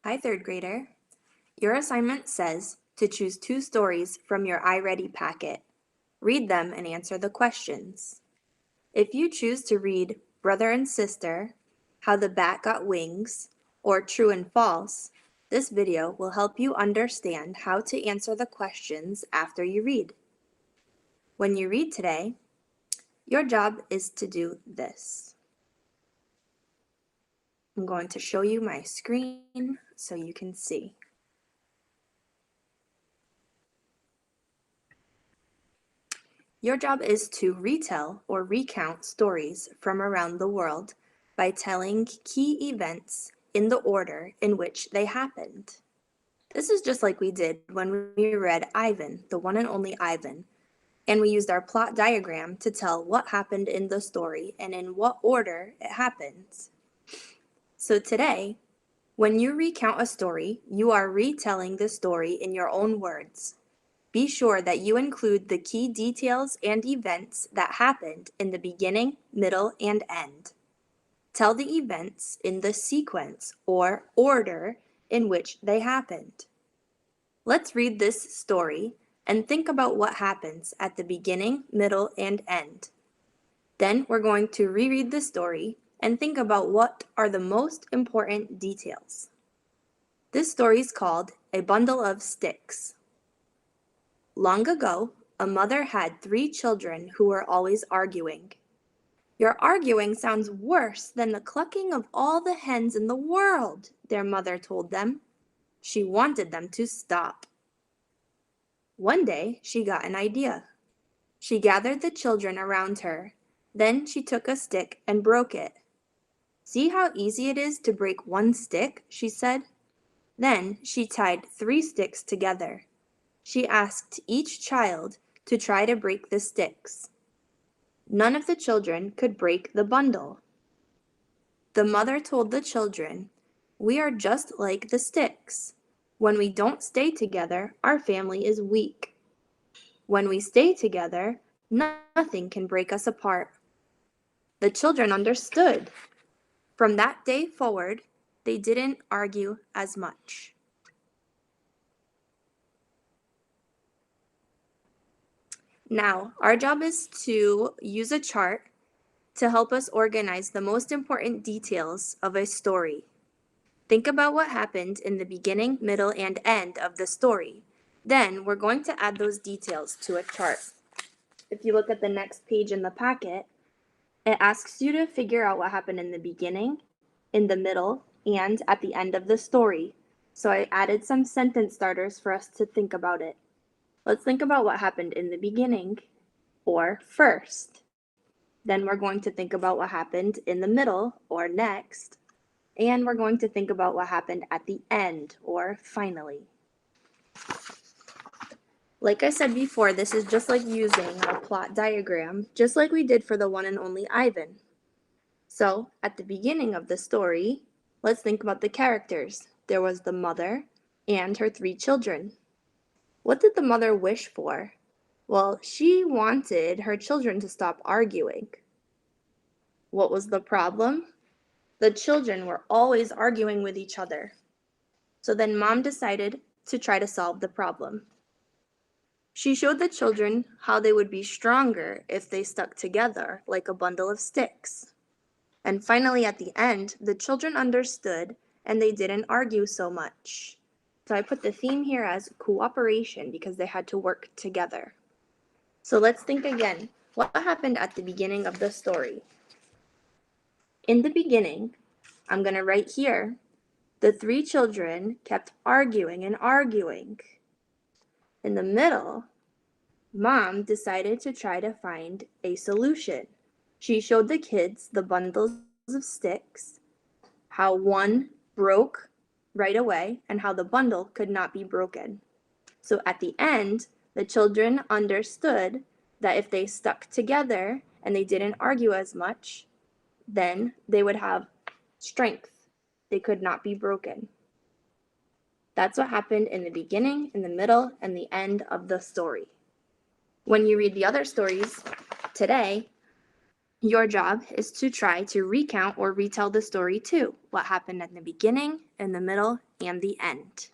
Hi, third grader. Your assignment says to choose 2 stories from your iReady packet. Read them and answer the questions. If you choose to read Brother and Sister, How the Bat Got Wings, or True and False, this video will help you understand how to answer the questions after you read. When you read today, your job is to do this. I'm going to show you my screen so you can see. Your job is to retell or recount stories from around the world by telling key events in the order in which they happened. This is just like we did when we read Ivan, the one and only Ivan, and we used our plot diagram to tell what happened in the story and in what order it happened. So today, when you recount a story, you are retelling the story in your own words. Be sure that you include the key details and events that happened in the beginning, middle, and end. Tell the events in the sequence or order in which they happened. Let's read this story and think about what happens at the beginning, middle, and end. Then we're going to reread the story and think about what are the most important details. This story is called A Bundle of Sticks. Long ago, a mother had 3 children who were always arguing. "Your arguing sounds worse than the clucking of all the hens in the world," their mother told them. She wanted them to stop. One day, she got an idea. She gathered the children around her. Then she took a stick and broke it. "See how easy it is to break one stick," she said. Then she tied 3 sticks together. She asked each child to try to break the sticks. None of the children could break the bundle. The mother told the children, "We are just like the sticks. When we don't stay together, our family is weak. When we stay together, nothing can break us apart." The children understood. From that day forward, they didn't argue as much. Now, our job is to use a chart to help us organize the most important details of a story. Think about what happened in the beginning, middle, and end of the story. Then we're going to add those details to a chart. If you look at the next page in the packet, it asks you to figure out what happened in the beginning, in the middle, and at the end of the story. So I added some sentence starters for us to think about it. Let's think about what happened in the beginning, or first. Then we're going to think about what happened in the middle, or next. And we're going to think about what happened at the end, or finally. Like I said before, this is just like using a plot diagram, just like we did for the one and only Ivan. So, at the beginning of the story, let's think about the characters. There was the mother and her 3 children. What did the mother wish for? Well, she wanted her children to stop arguing. What was the problem? The children were always arguing with each other. So then Mom decided to try to solve the problem. She showed the children how they would be stronger if they stuck together like a bundle of sticks. And finally, at the end, the children understood and they didn't argue so much. So I put the theme here as cooperation because they had to work together. So let's think again. What happened at the beginning of the story? In the beginning, I'm going to write here, the 3 children kept arguing and arguing. In the middle, Mom decided to try to find a solution. She showed the kids the bundles of sticks, how one broke right away, and how the bundle could not be broken. So at the end, the children understood that if they stuck together and they didn't argue as much, then they would have strength. They could not be broken. That's what happened in the beginning, in the middle, and the end of the story. When you read the other stories today, Your job is to try to recount or retell the story too, what happened at the beginning, in the middle, and the end.